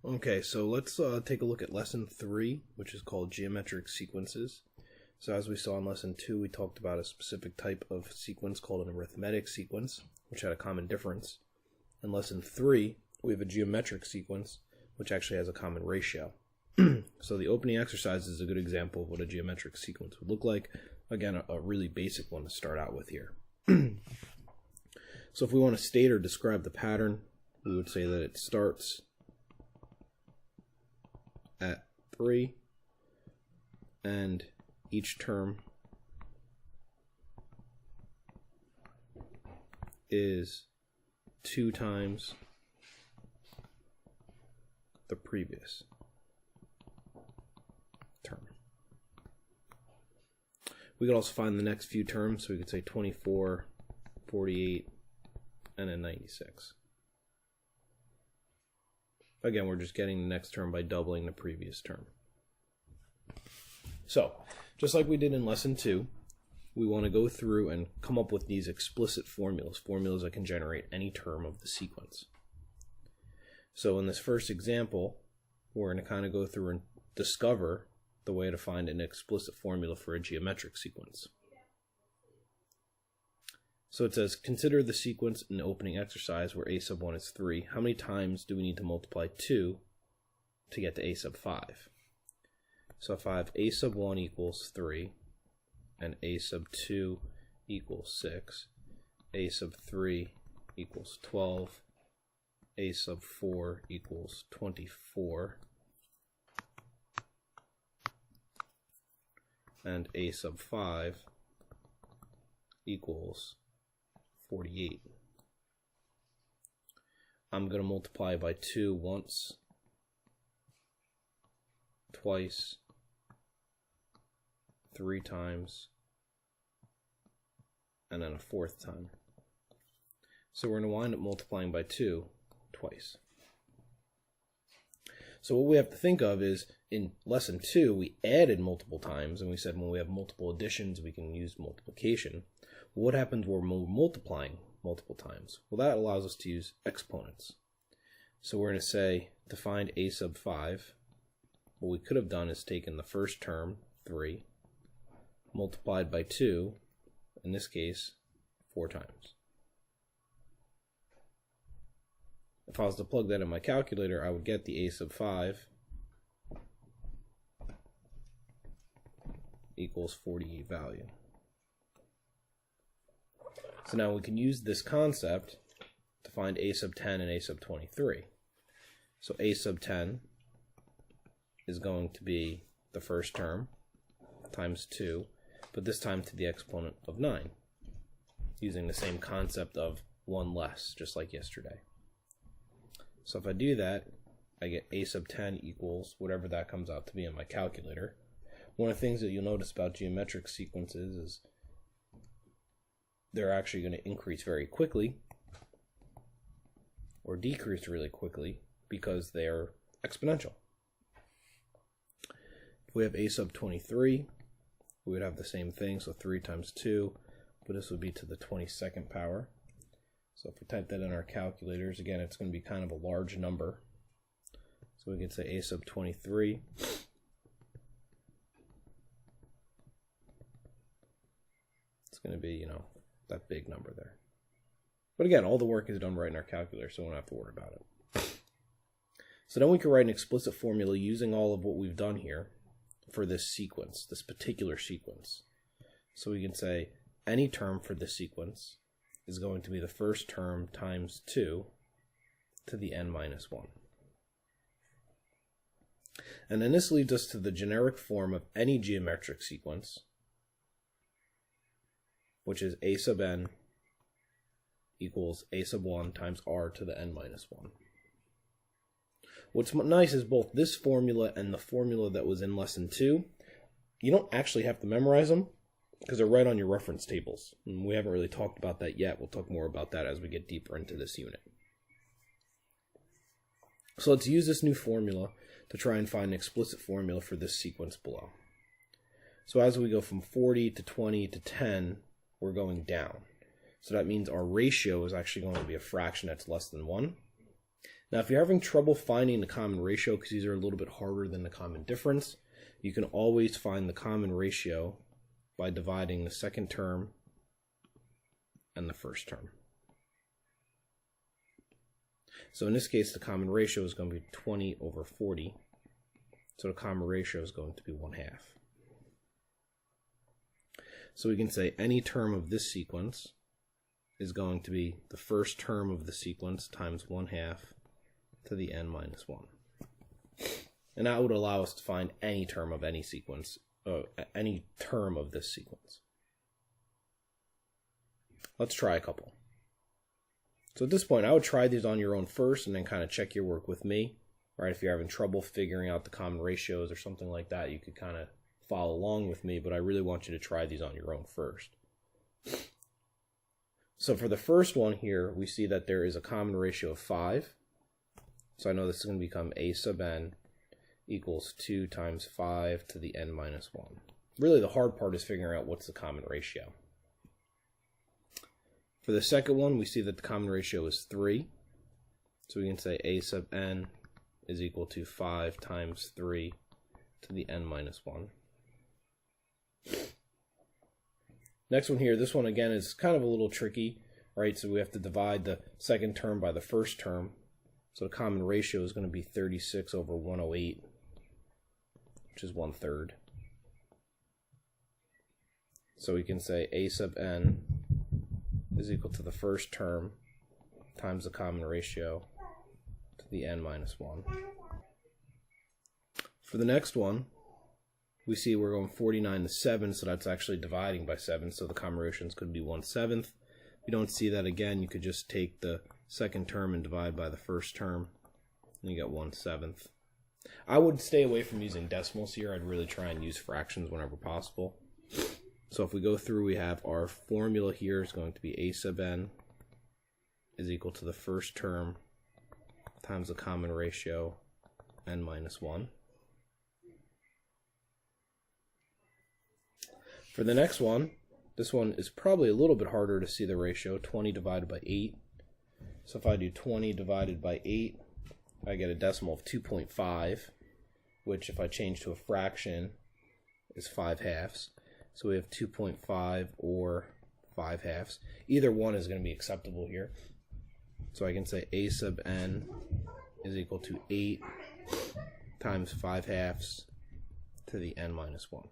Okay, so let's take a look at lesson 3, which is called geometric sequences. So as we saw in lesson 2, we talked about a specific type of sequence called an arithmetic sequence, which had a common difference. In lesson 3, we have a geometric sequence, which actually has a common ratio. So the opening exercise is a good example of what a geometric sequence would look like. Again, a really basic one to start out with here. So if we want to state or describe the pattern, we would say that it starts at 3, and each term is 2 times the previous term. We could also find the next few terms, so we could say 24, 48, and then 96. Again, we're just getting the next term by doubling the previous term. So, just like we did in lesson 2, we want to go through and come up with these explicit formulas, formulas that can generate any term of the sequence. So in this first example, we're going to kind of go through and discover the way to find an explicit formula for a geometric sequence. So it says, consider the sequence in the opening exercise where a sub 1 is 3. How many times do we need to multiply 2 to get to a sub 5? So if I have a sub 1 equals 3, and a sub 2 equals 6, a sub 3 equals 12, a sub 4 equals 24, and a sub 5 equals 48. I'm going to multiply by 2 once, twice, 3 times, and then a 4th time. So we're going to wind up multiplying by 2 twice. So what we have to think of is, in lesson 2, we added multiple times, and we said when we have multiple additions, we can use multiplication. What happens when we're multiplying multiple times? Well, that allows us to use exponents. So we're going to say, to find a sub 5, what we could have done is taken the first term, 3, multiplied by 2, in this case, 4 times. If I was to plug that in my calculator, I would get the a sub 5 equals 48 value. So now we can use this concept to find a sub 10 and a sub 23. So a sub 10 is going to be the first term times 2, but this time to the exponent of 9, using the same concept of 1 less, just like yesterday. So if I do that, I get a sub 10 equals whatever that comes out to be in my calculator. One of the things that you'll notice about geometric sequences is they're actually going to increase very quickly or decrease really quickly because they're exponential. If we have a sub 23, we would have the same thing, so 3 times 2, but this would be to the 22nd power. So if we type that in our calculators, again, it's going to be kind of a large number. So we can say a sub 23 it's going to be, that big number there. But again, all the work is done right in our calculator, so we don't have to worry about it. So then we can write an explicit formula using all of what we've done here for this sequence, this particular sequence. So we can say any term for this sequence is going to be the first term times 2 to the n minus 1. And then this leads us to the generic form of any geometric sequence, which is a sub n equals a sub 1 times r to the n minus 1. What's nice is both this formula and the formula that was in lesson 2, you don't actually have to memorize them because they're right on your reference tables. And we haven't really talked about that yet. We'll talk more about that as we get deeper into this unit. So let's use this new formula to try and find an explicit formula for this sequence below. So as we go from 40 to 20 to 10, we're going down. So that means our ratio is actually going to be a fraction that's less than 1. Now, if you're having trouble finding the common ratio, because these are a little bit harder than the common difference, you can always find the common ratio by dividing the second term and the first term. So in this case, the common ratio is going to be 20 over 40. So the common ratio is going to be 1/2. So we can say any term of this sequence is going to be the first term of the sequence times 1/2 to the n minus 1. And that would allow us to find any term of any sequence, any term of this sequence. Let's try a couple. So at this point, I would try these on your own first and then kind of check your work with me. Right? If you're having trouble figuring out the common ratios or something like that, you could kind of follow along with me, but I really want you to try these on your own first. So for the first one here, we see that there is a common ratio of 5. So I know this is going to become a sub n equals 2 times 5 to the n minus 1. Really, the hard part is figuring out what's the common ratio. For the second one, we see that the common ratio is 3. So we can say a sub n is equal to 5 times 3 to the n minus 1. Next one here, this one again is kind of a little tricky, right? So we have to divide the second term by the first term. So the common ratio is going to be 36 over 108, which is 1/3. So we can say a sub n is equal to the first term times the common ratio to the n minus 1. For the next one, we see we're going 49 to 7, so that's actually dividing by 7, so the common ratio could be 1/7. If you don't see that again, you could just take the second term and divide by the first term, and you get 1/7. I would stay away from using decimals here. I'd really try and use fractions whenever possible. So if we go through, we have our formula here is going to be a sub n is equal to the first term times the common ratio n minus 1. For the next one, this one is probably a little bit harder to see the ratio, 20 divided by 8. So if I do 20 divided by 8, I get a decimal of 2.5, which if I change to a fraction is 5/2. So we have 2.5 or 5/2. Either one is going to be acceptable here. So I can say a sub n is equal to 8 times 5/2 to the n minus 1.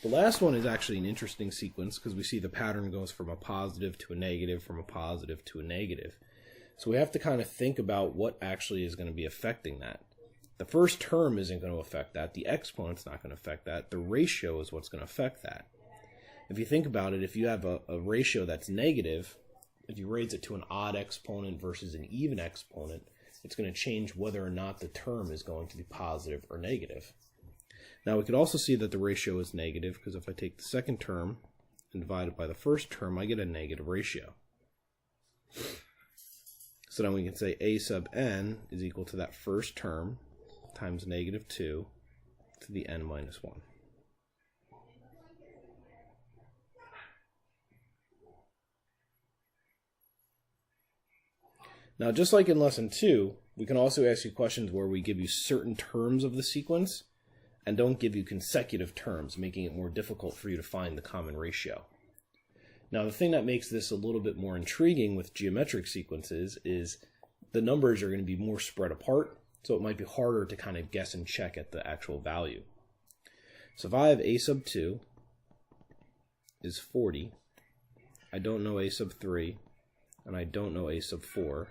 The last one is actually an interesting sequence because we see the pattern goes from a positive to a negative, from a positive to a negative. So we have to kind of think about what actually is going to be affecting that. The first term isn't going to affect that. The exponent's not going to affect that. The ratio is what's going to affect that. If you think about it, if you have a ratio that's negative, if you raise it to an odd exponent versus an even exponent, it's going to change whether or not the term is going to be positive or negative. Now we could also see that the ratio is negative because if I take the second term and divide it by the first term, I get a negative ratio. So then we can say a sub n is equal to that first term times -2 to the n minus 1. Now, just like in lesson 2, we can also ask you questions where we give you certain terms of the sequence and don't give you consecutive terms, making it more difficult for you to find the common ratio. Now, the thing that makes this a little bit more intriguing with geometric sequences is the numbers are going to be more spread apart, so it might be harder to kind of guess and check at the actual value. So if I have a sub 2 is 40, I don't know a sub 3, and I don't know a sub 4,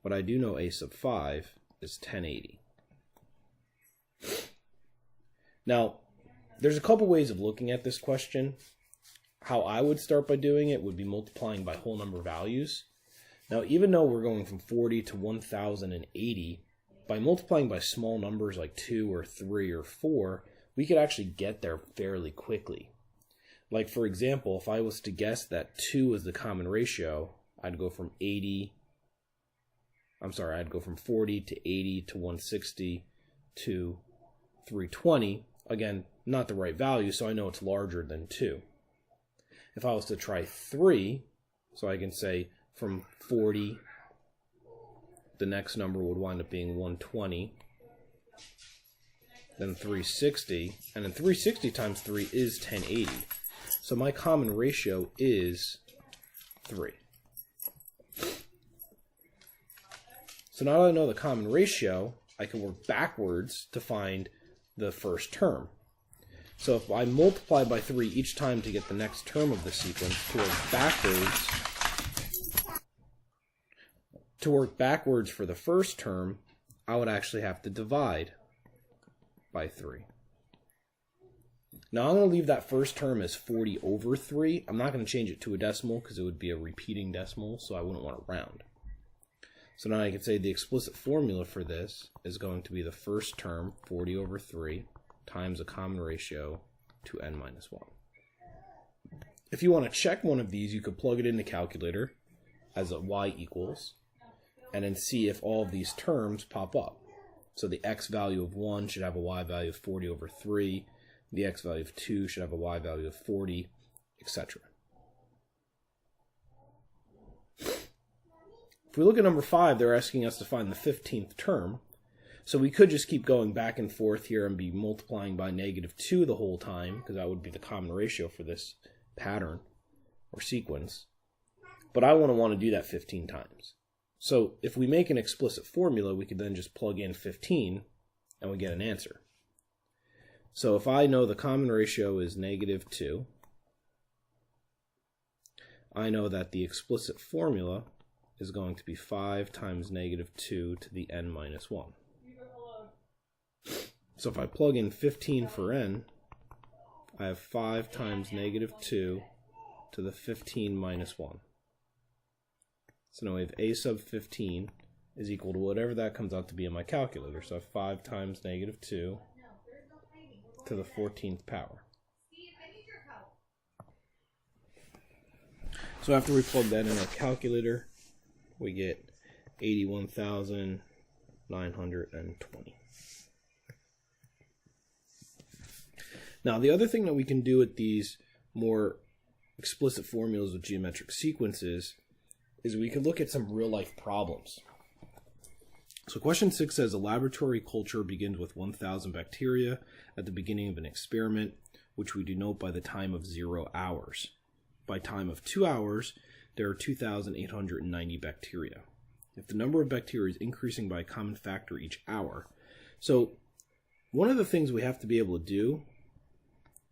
but I do know a sub 5 is 1080. Now, there's a couple ways of looking at this question. How I would start by doing it would be multiplying by whole number values. Now, even though we're going from 40 to 1080, by multiplying by small numbers like 2 or 3 or 4, we could actually get there fairly quickly. Like, for example, if I was to guess that 2 is the common ratio, I'd go from 40 to 80 to 160 to 320. Again, not the right value, so I know it's larger than 2. If I was to try 3, so I can say from 40 the next number would wind up being 120, then 360, and then 360 times 3 is 1080. So my common ratio is 3. So now that I know the common ratio, I can work backwards to find the first term. So if I multiply by 3 each time to get the next term of the sequence, to work backwards for the first term, I would actually have to divide by 3. Now I'm going to leave that first term as 40 over 3. I'm not going to change it to a decimal because it would be a repeating decimal, so I wouldn't want to round. So now I can say the explicit formula for this is going to be the first term, 40 over 3, times a common ratio to n minus 1. If you want to check one of these, you could plug it in the calculator as a y equals, and then see if all of these terms pop up. So the x value of 1 should have a y value of 40 over 3, the x value of 2 should have a y value of 40, etc. If we look at number 5, they're asking us to find the 15th term. So we could just keep going back and forth here and be multiplying by -2 the whole time, because that would be the common ratio for this pattern or sequence. But I want to do that 15 times. So if we make an explicit formula, we could then just plug in 15 and we get an answer. So if I know the common ratio is -2, I know that the explicit formula is going to be 5 times -2 to the n minus 1. So if I plug in 15 for n, I have 5 times -2 to the 15 minus 1. So now we have a sub 15 is equal to whatever that comes out to be in my calculator. So I have 5 times -2 to the 14th power. So after we plug that in our calculator, we get 81,920. Now, the other thing that we can do with these more explicit formulas with geometric sequences is we could look at some real-life problems. So question 6 says, a laboratory culture begins with 1,000 bacteria at the beginning of an experiment, which we denote by the time of 0 hours. By time of 2 hours, there are 2,890 bacteria. If the number of bacteria is increasing by a common factor each hour. So one of the things we have to be able to do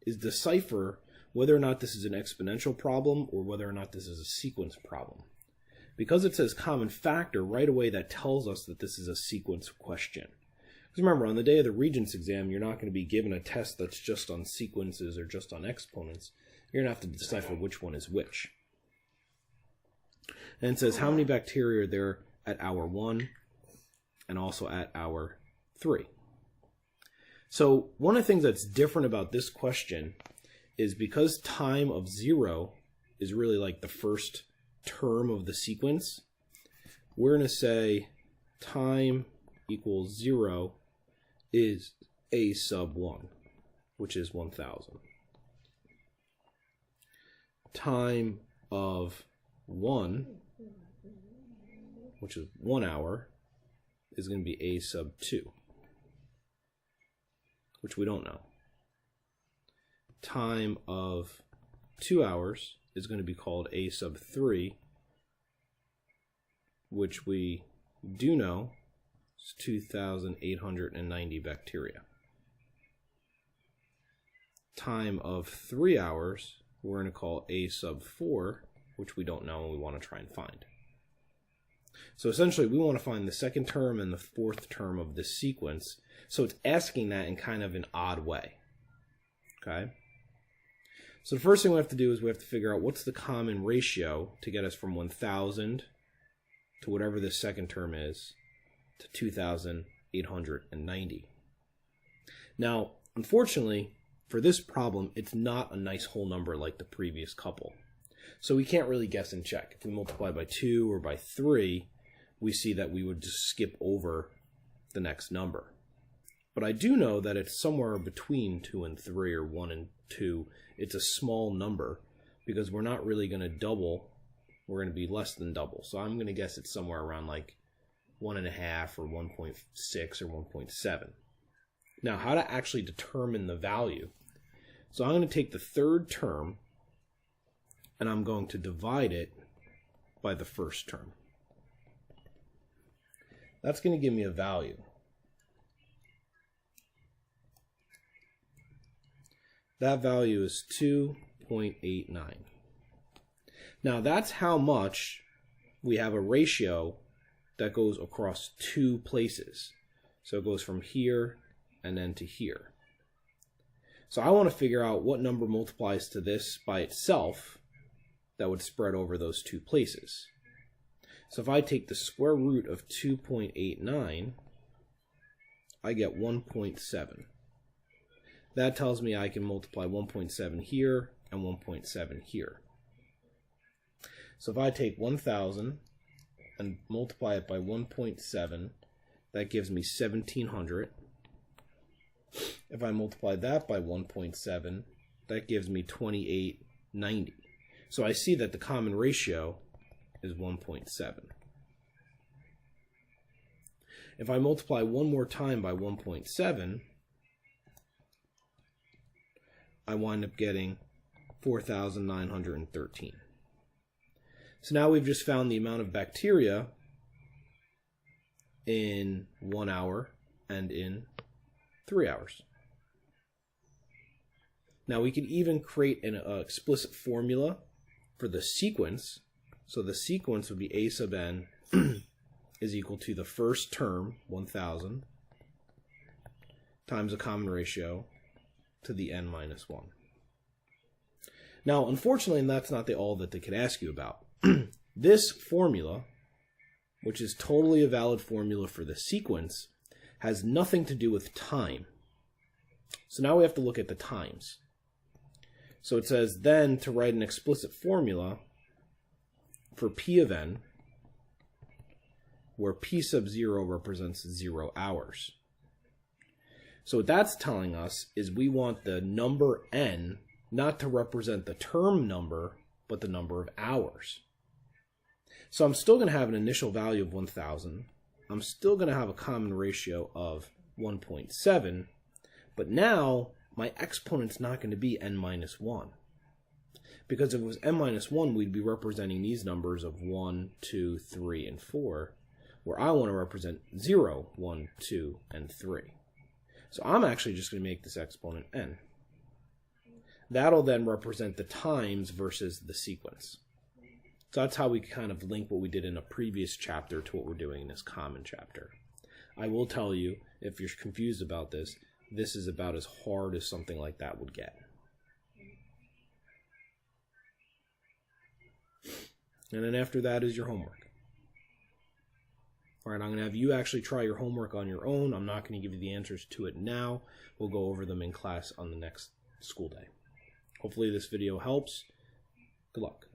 is decipher whether or not this is an exponential problem or whether or not this is a sequence problem. Because it says common factor, right away that tells us that this is a sequence question. Because remember, on the day of the Regents exam, you're not going to be given a test that's just on sequences or just on exponents. You're going to have to decipher which one is which. And it says how many bacteria are there at hour 1 and also at hour 3. So one of the things that's different about this question is because time of 0 is really like the first term of the sequence, we're going to say time equals 0 is a sub 1, which is 1,000. Time of 1, which is 1 hour, is going to be a sub 2, which we don't know. Time of 2 hours is going to be called a sub 3, which we do know is 2,890 bacteria. Time of 3 hours, we're going to call a sub 4, which we don't know and we want to try and find. So essentially, we want to find the second term and the fourth term of this sequence. So it's asking that in kind of an odd way. Okay? So the first thing we have to do is we have to figure out what's the common ratio to get us from 1,000 to whatever this second term is to 2,890. Now, unfortunately, for this problem, it's not a nice whole number like the previous couple. So we can't really guess and check. If we multiply by 2 or by 3, we see that we would just skip over the next number. But I do know that it's somewhere between 2 and 3 or 1 and 2. It's a small number because we're not really going to double. We're going to be less than double. So I'm going to guess it's somewhere around like 1.5 or 1.6 or 1.7. Now, how to actually determine the value? So I'm going to take the third term and I'm going to divide it by the first term. That's going to give me a value. That value is 2.89. Now that's how much we have a ratio that goes across two places. So it goes from here and then to here. So I want to figure out what number multiplies to this by itself that would spread over those two places. So if I take the square root of 2.89, I get 1.7. That tells me I can multiply 1.7 here and 1.7 here. So if I take 1,000 and multiply it by 1.7, that gives me 1,700. If I multiply that by 1.7, that gives me 2,890. So I see that the common ratio is 1.7. If I multiply one more time by 1.7, I wind up getting 4,913. So now we've just found the amount of bacteria in 1 hour and in 3 hours. Now we can even create an explicit formula for the sequence. So the sequence would be A sub n is equal to the first term, 1,000, times a common ratio to the n minus 1. Now, unfortunately, that's not all that they could ask you about. This formula, which is totally a valid formula for the sequence, has nothing to do with time. So now we have to look at the times. So it says then to write an explicit formula for P of n, where P sub 0 represents 0 hours. So what that's telling us is we want the number n not to represent the term number, but the number of hours. So I'm still going to have an initial value of 1,000. I'm still going to have a common ratio of 1.7, but now my exponent's not going to be n minus 1. Because if it was n minus 1, we'd be representing these numbers of 1, 2, 3, and 4, where I want to represent 0, 1, 2, and 3. So I'm actually just going to make this exponent n. That'll then represent the times versus the sequence. So that's how we kind of link what we did in a previous chapter to what we're doing in this common chapter. I will tell you, if you're confused about this, this is about as hard as something like that would get. And then after that is your homework. All right, I'm going to have you actually try your homework on your own. I'm not going to give you the answers to it now. We'll go over them in class on the next school day. Hopefully this video helps. Good luck.